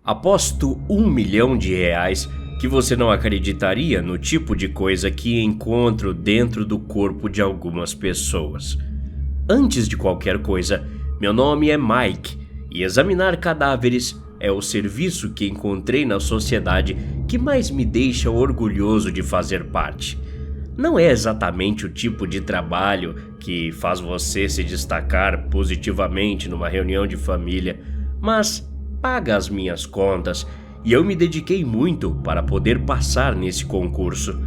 Aposto R$ 1 milhão que você não acreditaria no tipo de coisa que encontro dentro do corpo de algumas pessoas. Antes de qualquer coisa, meu nome é Mike e examinar cadáveres é o serviço que encontrei na sociedade que mais me deixa orgulhoso de fazer parte. Não é exatamente o tipo de trabalho que faz você se destacar positivamente numa reunião de família, mas paga as minhas contas e eu me dediquei muito para poder passar nesse concurso.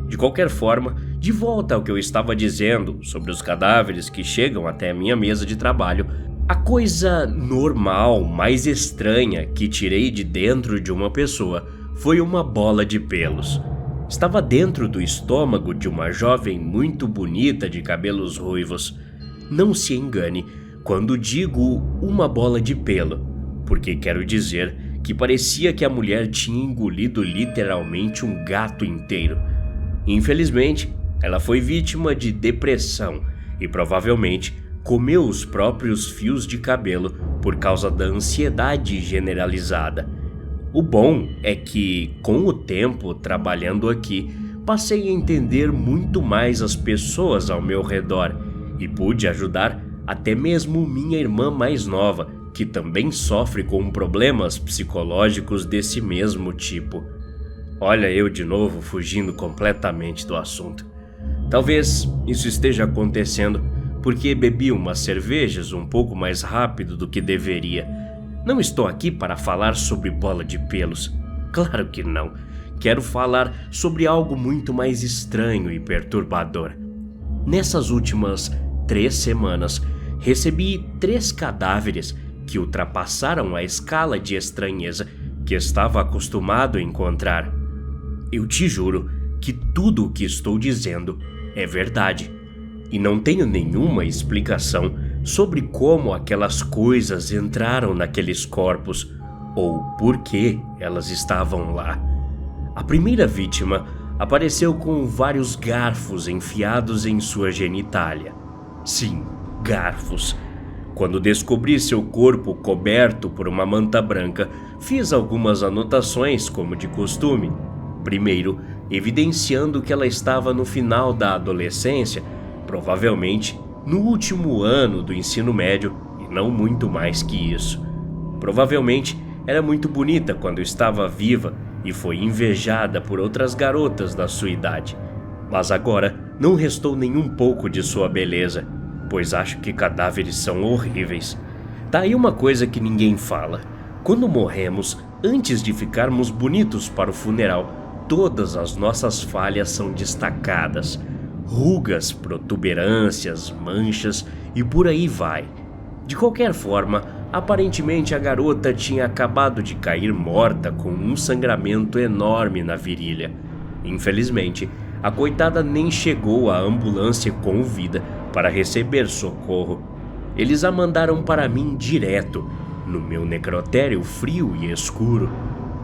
De qualquer forma, de volta ao que eu estava dizendo sobre os cadáveres que chegam até a minha mesa de trabalho, a coisa normal, mais estranha que tirei de dentro de uma pessoa foi uma bola de pelos. Estava dentro do estômago de uma jovem muito bonita de cabelos ruivos. Não se engane quando digo uma bola de pelo, porque quero dizer que parecia que a mulher tinha engolido literalmente um gato inteiro. Infelizmente, ela foi vítima de depressão e provavelmente comeu os próprios fios de cabelo por causa da ansiedade generalizada. O bom é que, com o tempo trabalhando aqui, passei a entender muito mais as pessoas ao meu redor e pude ajudar até mesmo minha irmã mais nova, que também sofre com problemas psicológicos desse mesmo tipo. Olha eu de novo fugindo completamente do assunto. Talvez isso esteja acontecendo porque bebi umas cervejas um pouco mais rápido do que deveria. Não estou aqui para falar sobre bola de pelos. Claro que não. Quero falar sobre algo muito mais estranho e perturbador. Nessas últimas 3 semanas, recebi 3 cadáveres que ultrapassaram a escala de estranheza que estava acostumado a encontrar. Eu te juro que tudo o que estou dizendo é verdade. E não tenho nenhuma explicação sobre como aquelas coisas entraram naqueles corpos ou por que elas estavam lá. A primeira vítima apareceu com vários garfos enfiados em sua genitália. Sim, garfos. Quando descobri seu corpo coberto por uma manta branca, fiz algumas anotações como de costume. Primeiro, evidenciando que ela estava no final da adolescência, provavelmente no último ano do ensino médio e não muito mais que isso. Provavelmente era muito bonita quando estava viva e foi invejada por outras garotas da sua idade. Mas agora não restou nem um pouco de sua beleza, pois acho que cadáveres são horríveis. Tá aí uma coisa que ninguém fala. Quando morremos, antes de ficarmos bonitos para o funeral, todas as nossas falhas são destacadas. Rugas, protuberâncias, manchas e por aí vai. De qualquer forma, aparentemente a garota tinha acabado de cair morta com um sangramento enorme na virilha. Infelizmente, a coitada nem chegou à ambulância com vida para receber socorro. Eles a mandaram para mim direto, no meu necrotério frio e escuro.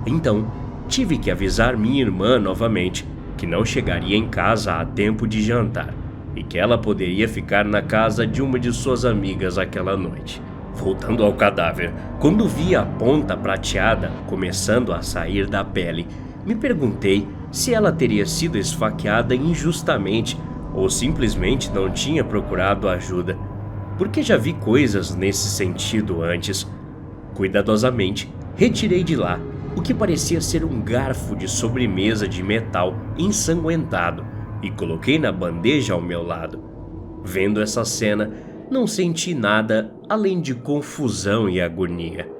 Então, tive que avisar minha irmã novamente que não chegaria em casa a tempo de jantar e que ela poderia ficar na casa de uma de suas amigas aquela noite. Voltando ao cadáver, quando vi a ponta prateada começando a sair da pele, me perguntei se ela teria sido esfaqueada injustamente ou simplesmente não tinha procurado ajuda, porque já vi coisas nesse sentido antes. Cuidadosamente, retirei de lá o que parecia ser um garfo de sobremesa de metal ensanguentado e coloquei na bandeja ao meu lado. Vendo essa cena, não senti nada além de confusão e agonia.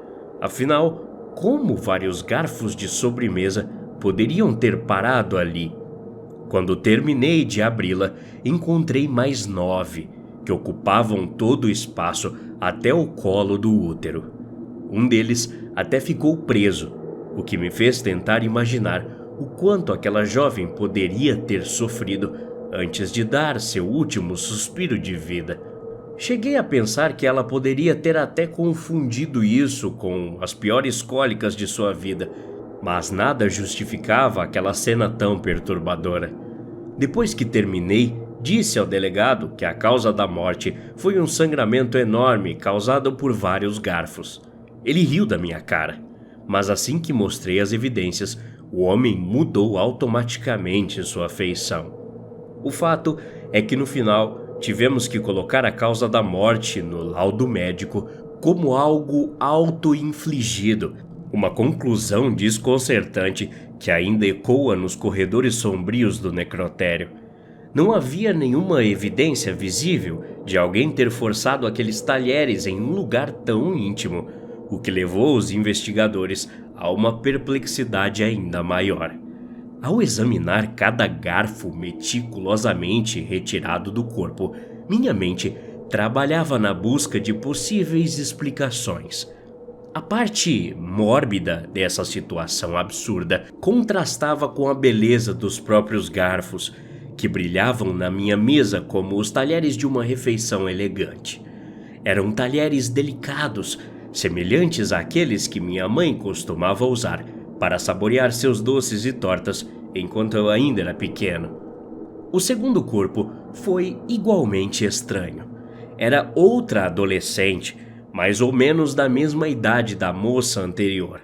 Afinal, como vários garfos de sobremesa poderiam ter parado ali? Quando terminei de abri-la, encontrei mais 9, que ocupavam todo o espaço até o colo do útero. Um deles até ficou preso, o que me fez tentar imaginar o quanto aquela jovem poderia ter sofrido antes de dar seu último suspiro de vida. Cheguei a pensar que ela poderia ter até confundido isso com as piores cólicas de sua vida, mas nada justificava aquela cena tão perturbadora. Depois que terminei, disse ao delegado que a causa da morte foi um sangramento enorme causado por vários garfos. Ele riu da minha cara. mas assim que mostrei as evidências, o homem mudou automaticamente sua feição. O fato é que no final tivemos que colocar a causa da morte no laudo médico como algo auto-infligido, uma conclusão desconcertante que ainda ecoa nos corredores sombrios do necrotério. Não havia nenhuma evidência visível de alguém ter forçado aqueles talheres em um lugar tão íntimo, o que levou os investigadores a uma perplexidade ainda maior. Ao examinar cada garfo meticulosamente retirado do corpo, minha mente trabalhava na busca de possíveis explicações. A parte mórbida dessa situação absurda contrastava com a beleza dos próprios garfos, que brilhavam na minha mesa como os talheres de uma refeição elegante. Eram talheres delicados, semelhantes àqueles que minha mãe costumava usar para saborear seus doces e tortas enquanto eu ainda era pequeno. O segundo corpo foi igualmente estranho. Era outra adolescente, mais ou menos da mesma idade da moça anterior.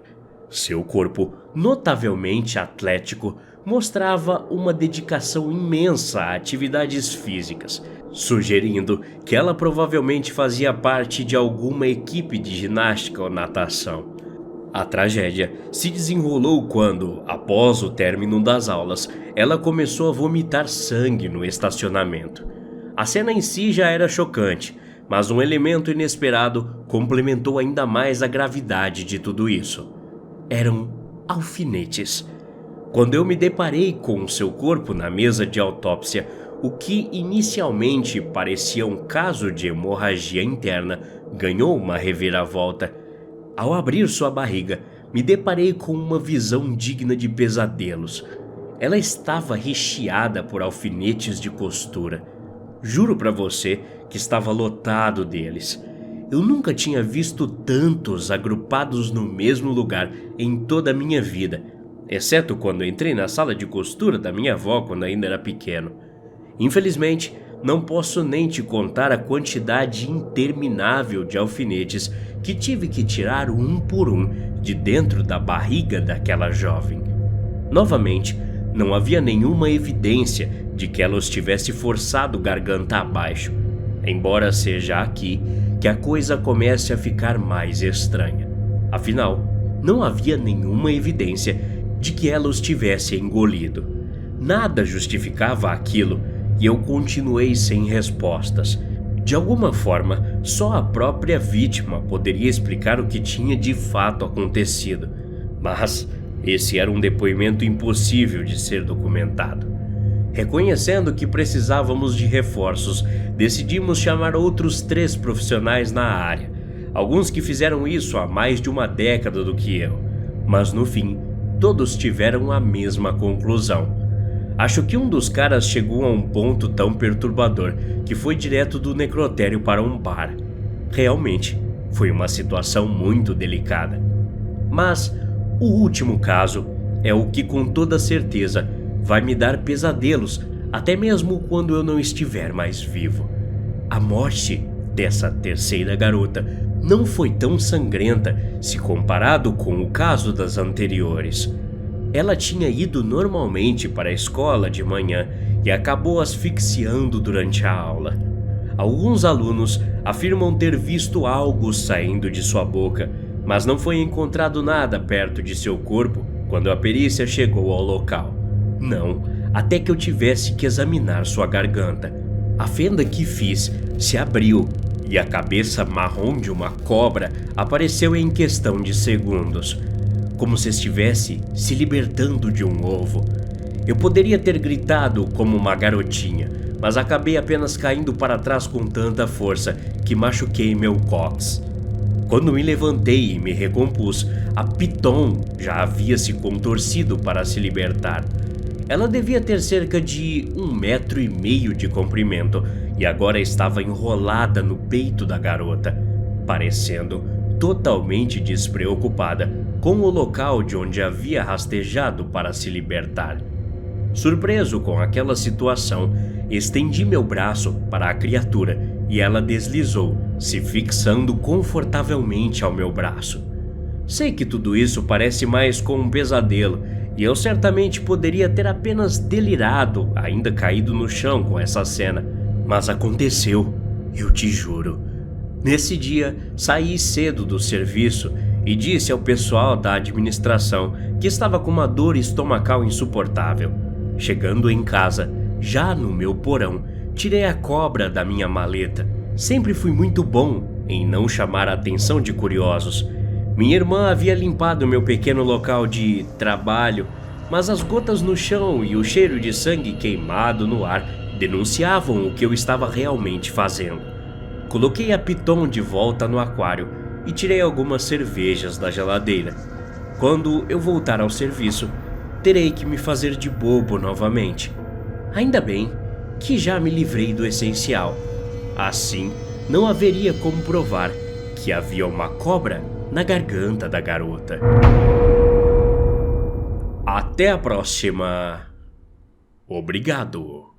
Seu corpo, notavelmente atlético, mostrava uma dedicação imensa a atividades físicas, sugerindo que ela provavelmente fazia parte de alguma equipe de ginástica ou natação. A tragédia se desenrolou quando, após o término das aulas, ela começou a vomitar sangue no estacionamento. A cena em si já era chocante, mas um elemento inesperado complementou ainda mais a gravidade de tudo isso. Eram alfinetes. Quando eu me deparei com o seu corpo na mesa de autópsia, o que inicialmente parecia um caso de hemorragia interna ganhou uma reviravolta. Ao abrir sua barriga, me deparei com uma visão digna de pesadelos. Ela estava recheada por alfinetes de costura. Juro pra você que estava lotado deles. Eu nunca tinha visto tantos agrupados no mesmo lugar em toda a minha vida, exceto quando entrei na sala de costura da minha avó quando ainda era pequeno. Infelizmente, não posso nem te contar a quantidade interminável de alfinetes que tive que tirar um por um de dentro da barriga daquela jovem. Novamente, não havia nenhuma evidência de que ela os tivesse forçado garganta abaixo, embora seja aqui que a coisa comece a ficar mais estranha. Afinal, não havia nenhuma evidência de que ela os tivesse engolido. Nada justificava aquilo e eu continuei sem respostas. De alguma forma, só a própria vítima poderia explicar o que tinha de fato acontecido. Mas esse era um depoimento impossível de ser documentado. Reconhecendo que precisávamos de reforços, decidimos chamar outros 3 profissionais na área. Alguns que fizeram isso há mais de uma década do que eu. Mas no fim, todos tiveram a mesma conclusão. Acho que um dos caras chegou a um ponto tão perturbador que foi direto do necrotério para um bar. Realmente, foi uma situação muito delicada. Mas o último caso é o que com toda certeza vai me dar pesadelos, até mesmo quando eu não estiver mais vivo. A morte dessa terceira garota não foi tão sangrenta se comparado com o caso das anteriores. Ela tinha ido normalmente para a escola de manhã e acabou asfixiando durante a aula. Alguns alunos afirmam ter visto algo saindo de sua boca, mas não foi encontrado nada perto de seu corpo quando a perícia chegou ao local. Não, até que eu tivesse que examinar sua garganta. A fenda que fiz se abriu e a cabeça marrom de uma cobra apareceu em questão de segundos, como se estivesse se libertando de um ovo. Eu poderia ter gritado como uma garotinha, mas acabei apenas caindo para trás com tanta força que machuquei meu cóccix. Quando me levantei e me recompus, a Piton já havia se contorcido para se libertar. Ela devia ter cerca de 1,5 metro de comprimento e agora estava enrolada no peito da garota, parecendo totalmente despreocupada com o local de onde havia rastejado para se libertar. Surpreso com aquela situação, estendi meu braço para a criatura e ela deslizou, se fixando confortavelmente ao meu braço. Sei que tudo isso parece mais como um pesadelo, e eu certamente poderia ter apenas delirado, ainda caído no chão com essa cena. Mas aconteceu, eu te juro. Nesse dia, saí cedo do serviço e disse ao pessoal da administração que estava com uma dor estomacal insuportável. Chegando em casa, já no meu porão, tirei a cobra da minha maleta. Sempre fui muito bom em não chamar a atenção de curiosos. Minha irmã havia limpado meu pequeno local de trabalho, mas as gotas no chão e o cheiro de sangue queimado no ar denunciavam o que eu estava realmente fazendo. Coloquei a Piton de volta no aquário e tirei algumas cervejas da geladeira. Quando eu voltar ao serviço, terei que me fazer de bobo novamente. Ainda bem que já me livrei do essencial. Assim, não haveria como provar que havia uma cobra na garganta da garota. Até a próxima. Obrigado.